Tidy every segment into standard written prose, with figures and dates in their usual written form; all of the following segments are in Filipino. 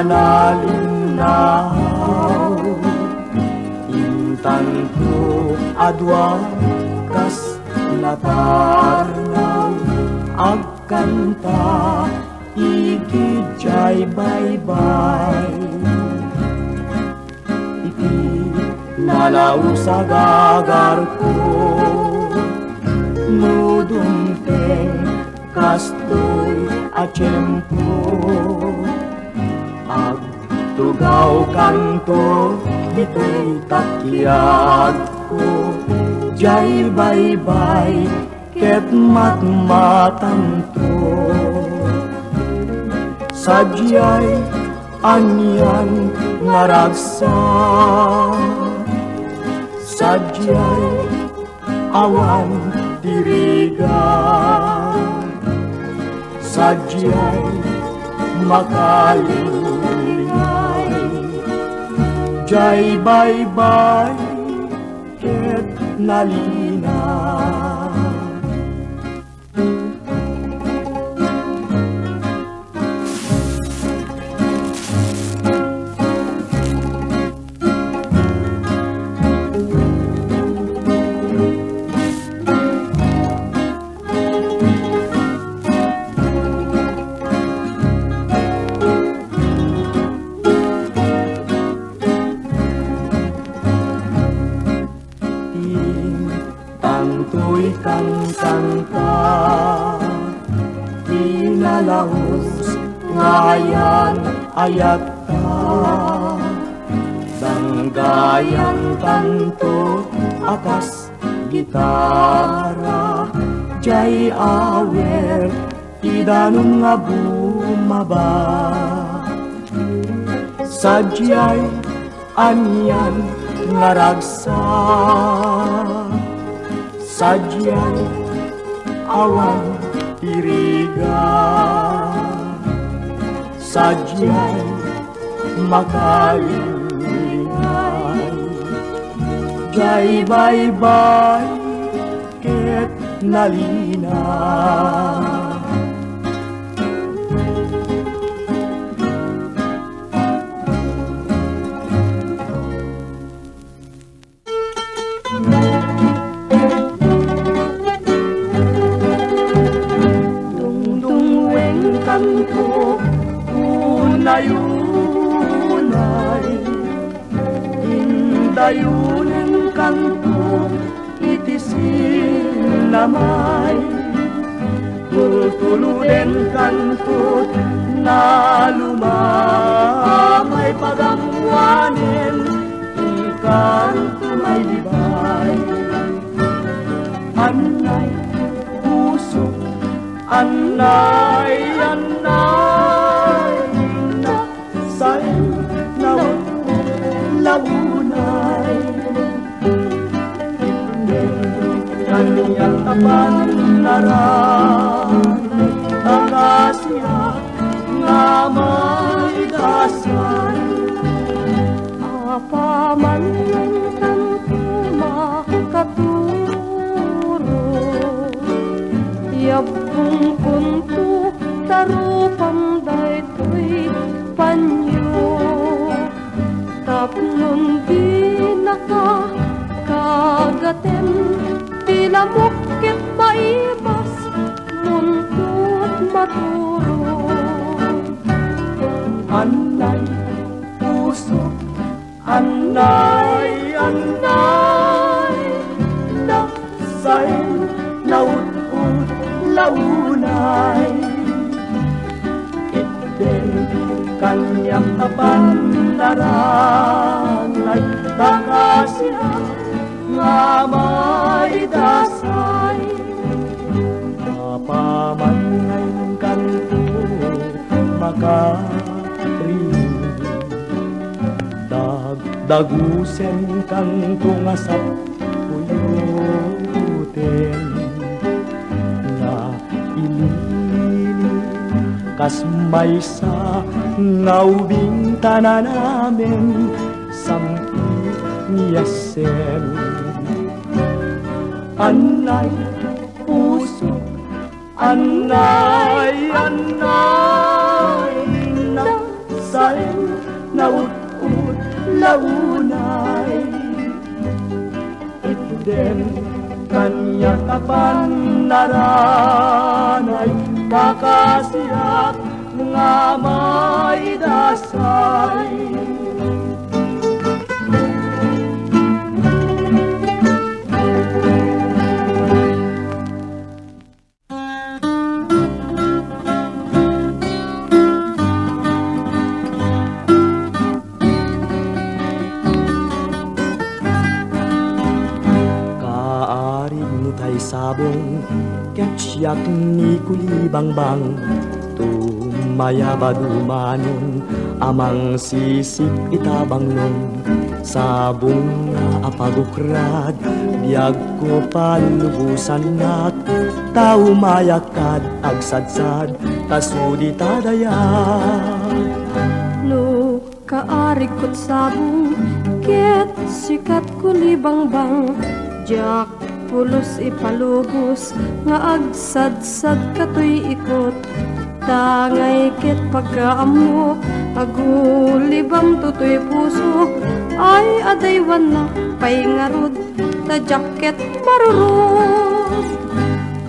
manalinaw. Intan ko adwa kas natarnaw, agkanta ikijay baybay. Iti nalaw sa gagar ko, nudumpeng kastoy at tiyempo. Agtugaw kanto, ito'y takyag ko, jay baybay ket matmatanto. Sadyay anyan ngaragsa, sadyay awan tiriga, sadyay makalingay, jay baybay ket nalina. Tanto'y kang-kanta, inalahos ngayan ayat ta. Danggayan tanto akas gitara, jay awer idanong nga bumaba. Sadyay anyan ngaragsa, sadyay awan tiriga, sadyay makalingay, jay baybay ket nalina. Kanto unay-unay, indayunin kanto itisin namay. Tutulunin kanto na lumamay, pagamwanin kanto may libay. Anay puso, anay, anay, na sa'yo lawunay. Kaniyang tapan naranay, akasya nga may dasal. Apaman ng kanto makaturo, yabong kunto tarupang daytoy panyo. Tapnon di nakakagaten, tilamukit maibas, muntut maturo. Anay puso, anay, anay, na sa'yo naut-ut launay. Itten kanyang tapan naranay, takasya nga may dasay. Kapaman ngayon kanto makarinig, dagdagusen kanto nga sa puyuten. Kas may sa ngawing tanan namin, sampi niyasen. Anay puso, anay, anay, na sa Israel naut-ut launay. Itden kanya kapan naranay kakasiyak nga may dasay. Sabong ketyak ni kulibangbang tumaya badumanon amang sisip itabanglong sabong nga apagukrad biag ko palubusan nak tao mayakad agsadsad tasudi tadayag no kaarikot sabong ket sikat kulibangbang jak pulos ipalubos nga agsadsad katoy ikot tangay ket pagkaamok agulibam tutoy puso ay adaywan na pay ngarod ta jacket marurot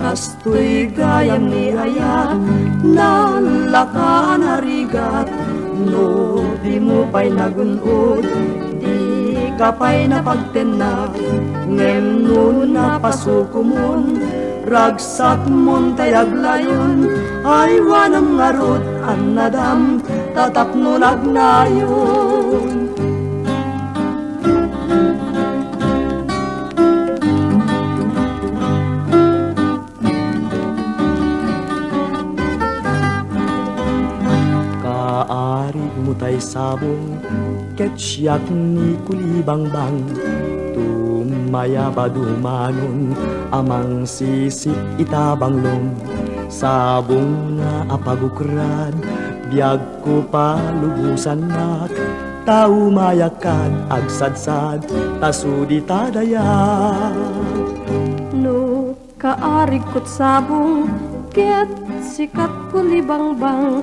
kastoy gayam ni ayat nalakaan harigat no di mo pay nagunod di kapay na pagtenna ngem nun na pasukumon ragsak mon tayag layon ay wanam ngarot an nadam tatap nun agnayon. Kaarig mo tay sabong ketyak ni kulibangbang tumaya badumanon amang sisip itabanglong sabong nga apagukrad biag ko palubusan nak tao mayakad agsadsad tasudi tadayag no kaarikot sabong ket sikat kulibangbang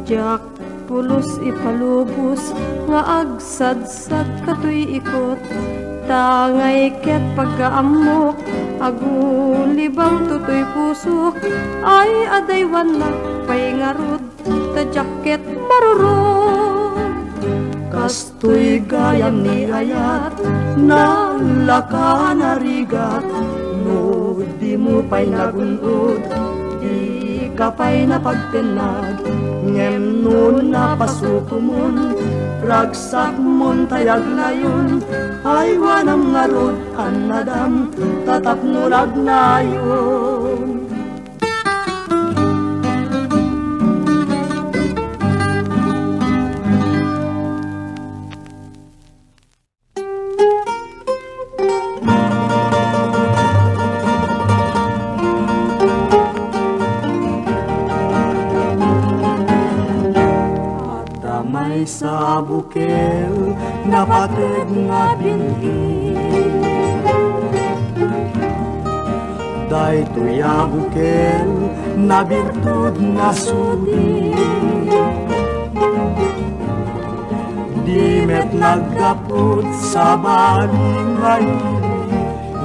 jak pulos ipalubos nga agsadsad katoy ikot tangay ket pagkaamok agulibang tutoy puso ay adaywan na pay ngarod ta jacket marurot kastoy gayam ni ayat nalakaan harigat no di mo pay nagunod di kapay na pagtenag ngem nun na pasukumon ragsak mon tayag layon ay wanam ngarod an nadam tatap nun agnayon. Sa bukel napated nga binhi day tuya bukel na birtud na sudi di met naggapot sa balingay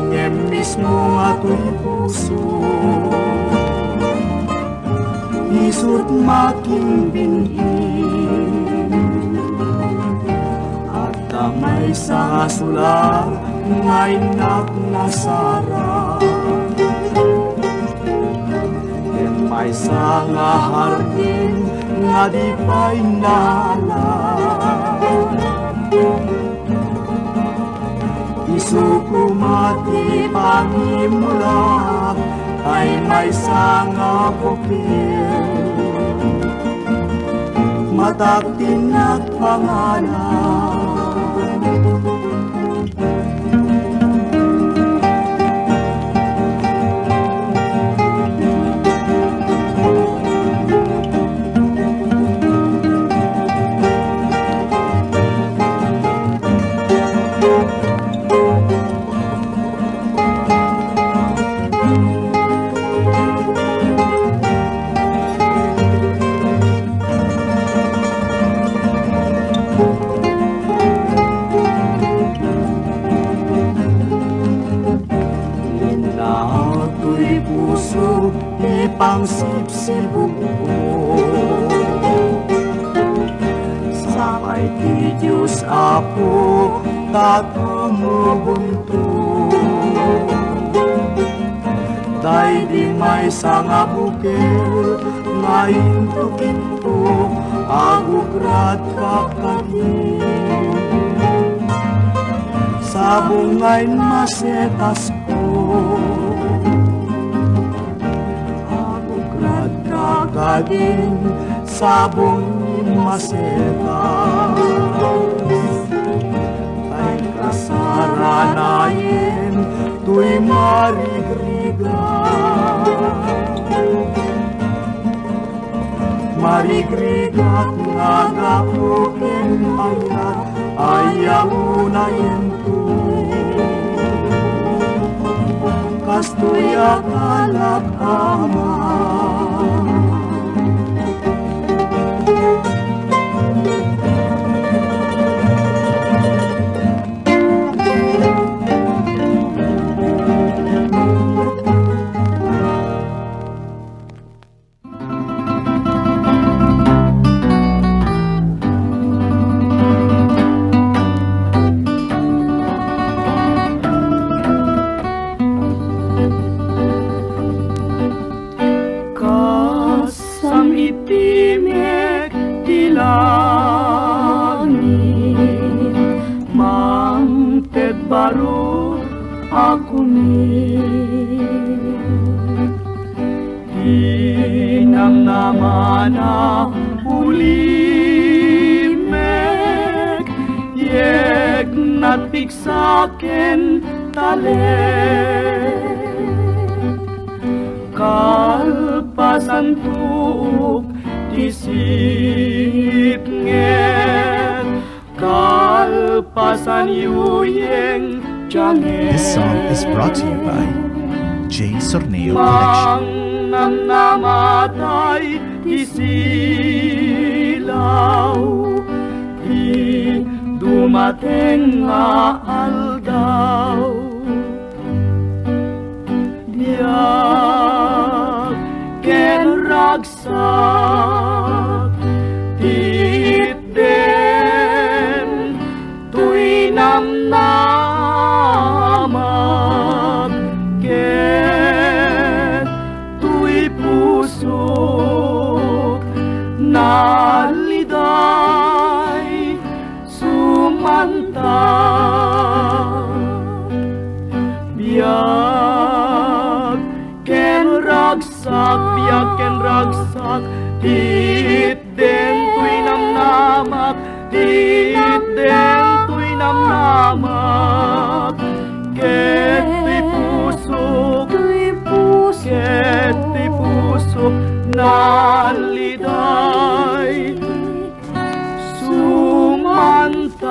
ngem mismo nga tuy puso isut making binhi may sa sula ngay nasara may sa nga hardin nga di pa'y nala isuko mati pangimula ay may sa nga bukil mataktin at pangalan ipangsipsibog ko. Sapay ti Diyos Apo tatumubunto. Day di may sanga bukel ngayon tukinto agugrad kakagin. Sabong ngayon masetas ko agugrad kakagin. Sabong masetas ay kasaranayin tuy marigriga. Marigrigat nagapukin payat ayaw na yento. Kastuya kalak ama. Baru aku ni inang namana ulimek yeg natpiksaken tale kalpasan tuuk disip nget kalpasan yuyeng jange. This song is brought to you by J. Sorneo Collection. Mang namatay isilaw di dumating nga aldaw. Diyak ken ragsak titden tuy namnamak ket tuy pusok naliday sumantang biyak ken ragsak titden tuy namnamak titden tuy namnamak ket tuy pusok naliday sumantang.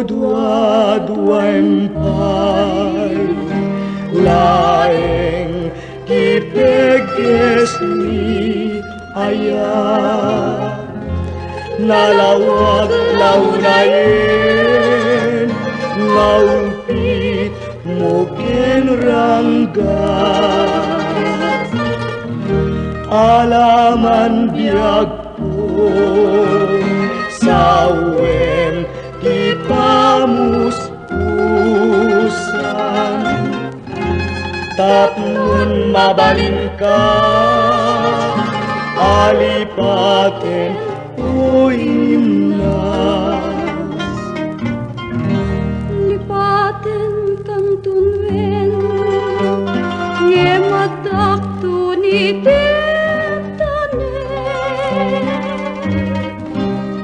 Dua-duain pay laeng kipeges ni ayah nalawag launayen ngaumpit mungkin rangga alaman biag po sawen ipamuspusan tapun mabalin ka alipaten uimnas lipaten kang tunwen ngematak tunititane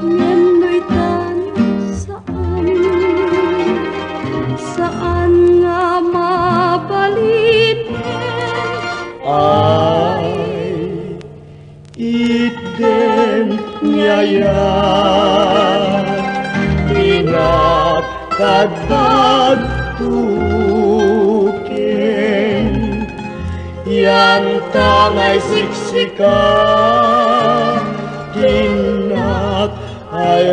ngenoy tanyo saan nga mabalinen ay iten nyayat pinagkadagtukin tangay siksika, tinak ay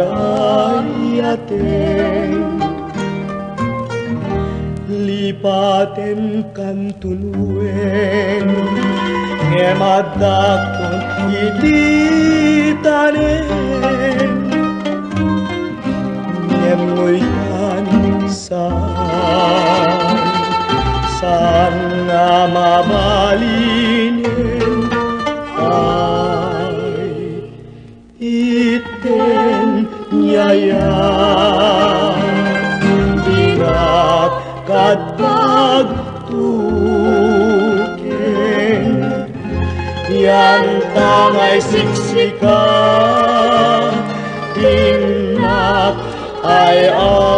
ayaten. Lipaten kan tunuen, ngemadakon ititanen, ngemuitan san nga mabalinin ay iten yayan. Dinak kat pagtukin, yang tangay siksika, tinak ay ayaten.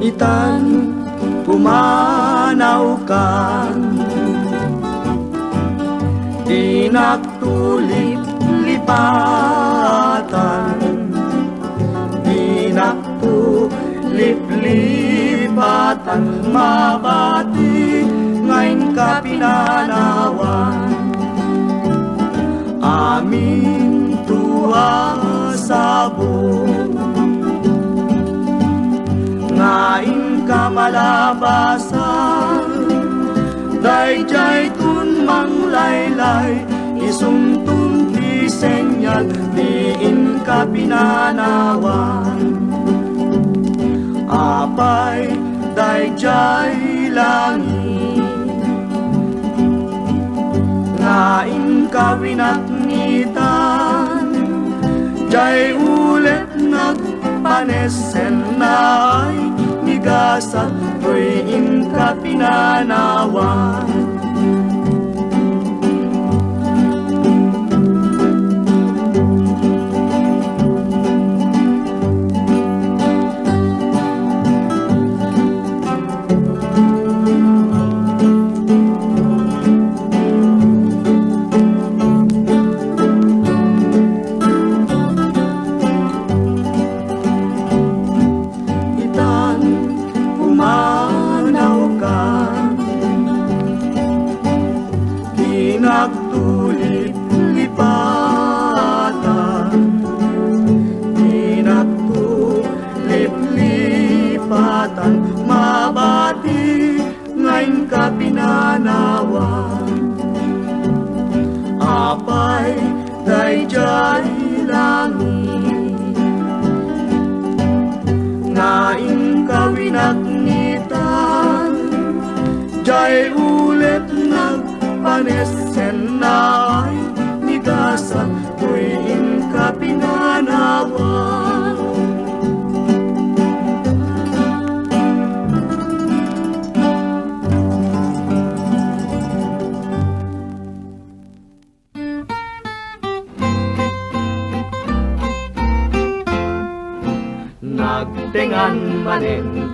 Itan pumanaw kan, tinak tulip lipatan, tinak tulip lipatan, mabati ngayon ka pinanawan. Amin tuwa sabong, ngayon ka malabasan, dayjay tun manglaylay, isungtun ti senyal, diin ka pinanawan. Apay dayjay langit, ngayon ka winatnitan, jay ulit nagpanesen na ay nigasat, tuwin ka pinanawan. Nagtulip lipatan, tinagtulip lipatan, mabati ngayon ka pinanawan. Apay dayjay langit, ngayon ka winatnitan, jay ulit panesen na ay nigasat, tuwin ka pinanawan. Nagtengan manen,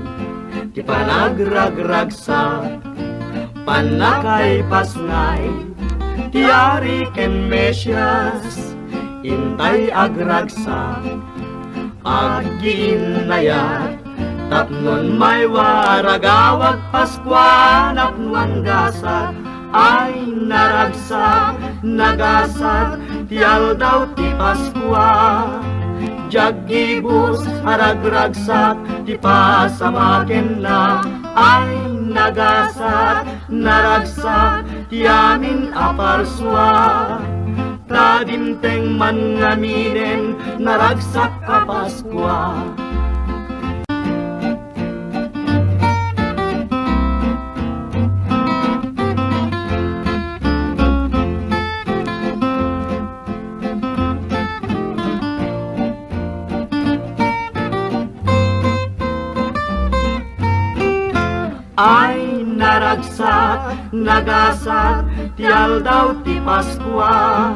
di panagragragsak, panakay pasnay, tiari ken mesyas, intay agragsak, aginayat, tapnon may waragawag Paskwan, apnuan gasat, ay naragsak, nagasat, tial daw ti Paskwa. Jagibus aragragsak, ti pasamaken na, ay nagasat, naragsak, tiamin aparswa. Tadimteng man ngaminen, naragsak ka Paskwa. Ay naragsak, nagasat, tial daw ti Paskwa.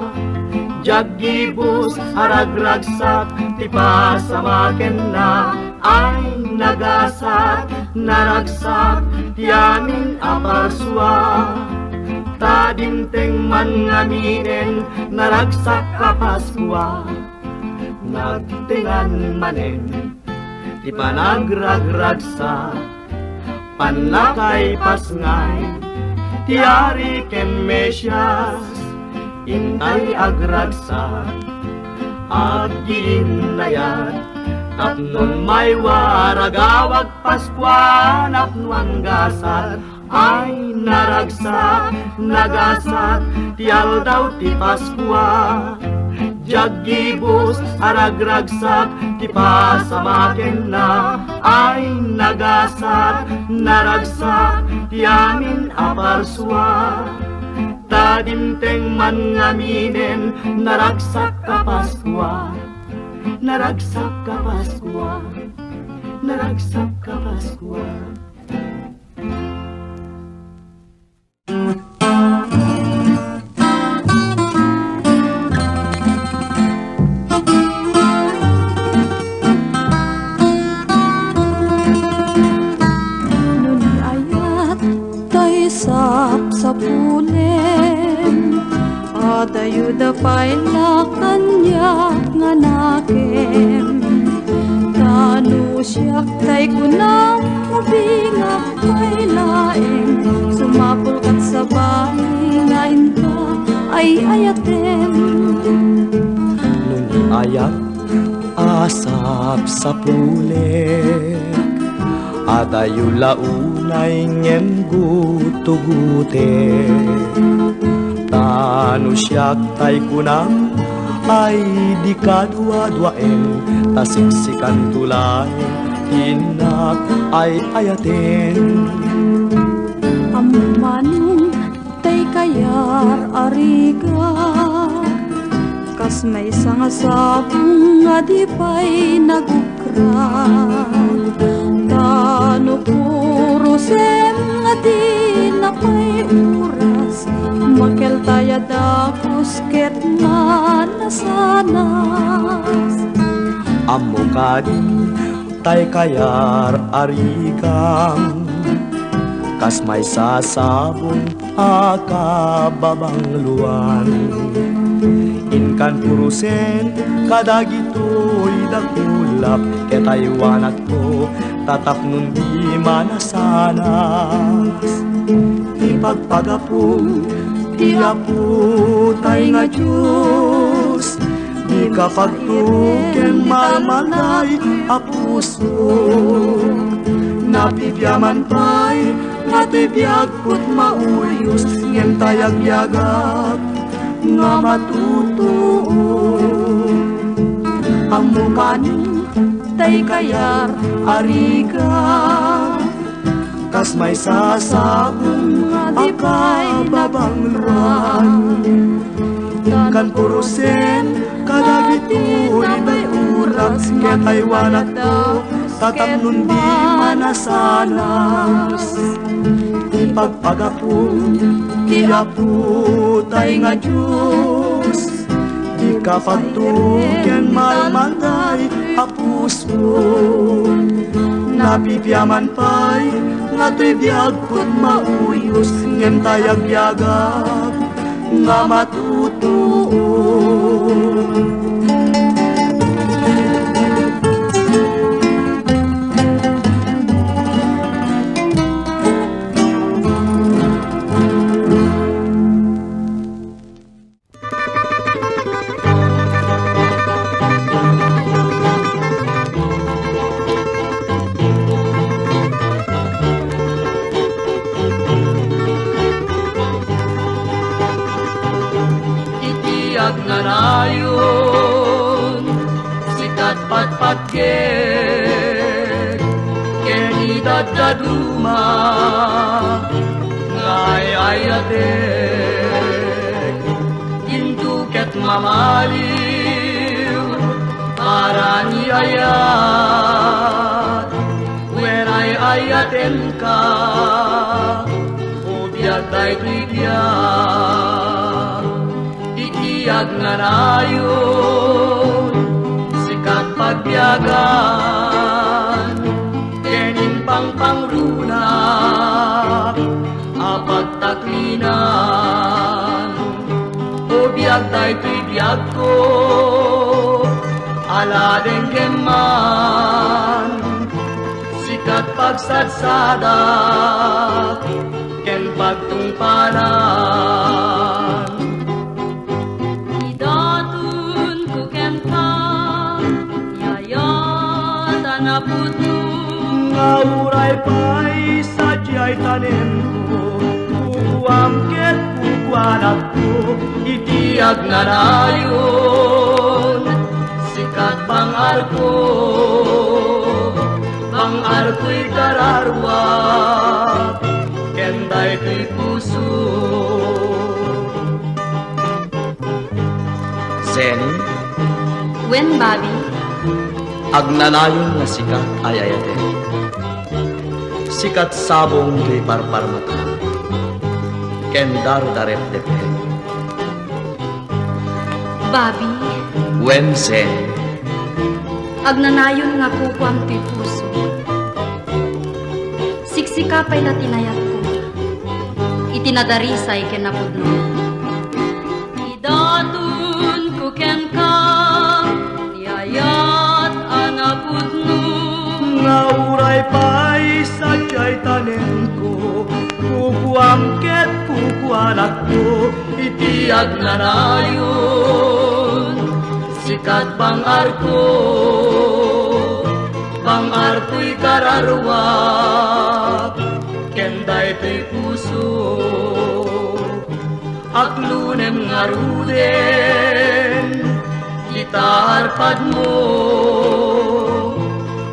Jaggibus aragragsak ti pasamaken na ay nagasat naragsak ti amin aparswa. Tadimteng man ngaminen naragsak ka Paskwa. Nagtingan manen ti panagragragsak panakay pasngay ti ari ken Mesyas. Intay agragsak aginayat tapnon may waragawag Paskwa napnuan gasat ay naragsak nagasat ti aldaw ti Paskwa. Jaggibus aragragsak ti pasamaken na ay nagasat naragsak ti amin aparswa. Tadimteng man ngaminen naragsak ka Paskwa. Naragsak ka Paskwa. Naragsak ka Paskwa. Nuni ayat tay sapsapulen adayuda paila kanya nganakem tanu siyak tay kunang mabingak pailaeng sumapul kat sa bahay ngayon ka ay ayatem. Nung ayat asap sa pulek adayo launay ngem gutugute tanu siyak tay kunang ay di kadwa-dwaen tasiksikan tulay inak ay ayaten. Amanong tay kayar ariga kas may sangasabong nga di pa'y nagukrat tano puro sem nga di na pa'y oras makel taya da kusket nga nasanas. Amo kadi tay kayar arigang kas may sasabong akababangluan inkan purusen kadagitoy dakulap ketaywanat ko tatapnon di manasanas. Ipagpagapong ti apo tay nga Diyos di kapagtuken malmalay apuso napibyaman pa'y natibiyag put mauyos ngem tayag-yagap nga matutuo. Amo kanin tay kayar ariga kas may sasabong akababangluan kan purusen kadagitoy may uras ketaywanat ko tatapnon di manasanas. Ipagpagapong ti apo tay nga Diyos di kapagtuken malmalay apuso napibyaman pa'y ngato'y biyag put mauyos ngem tayag-yagap nga matutuo. Nganayon sikat patpatgek kenidad daduma ngay ayatek induket mamaliw para ni ayat when ay ayaten ka o biag day bigyan iyag na nayon, sikat pagbiyagan, kening pangpangruna, apat taklinan, o biyag tayo to'y biyag ko, ala den keman, sikat pagsadsadak, ken pagtungpanan. Idatun ko ken ka, yayatan na puto, Nga uray pa'y sadyay tanim ko, kukuamket kukuanak ko, Itiyag na nayon, sikat pang-arko, pang-arko'y kararwa, kenday ko'y puso. Sen, wen babi, agnanayon nga sikat ay ayate. Sikat sabong to'y parparmata, ken dardarep depe. babi, Wen sen, agnanayon nga kukwam ti puso. Siksika pa'y na tinayat ko, itinadarisay ken napudno. Idatun ko ken ka, yayat anapudno. Nga uray pa'y sadyay tanim ko, kukuamket kukuanak ko, Itiyag na nayon, sikat pang-arko, pang-arko'y kararwa, kenday to'y puso. Aklunem nga ruden, itaharpad mo,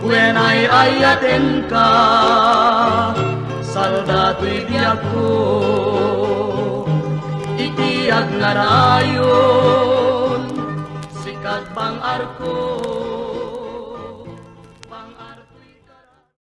when ay ayaten ka, salda to'y biyak ko. Itiyag na nayon, sikat pang-arko,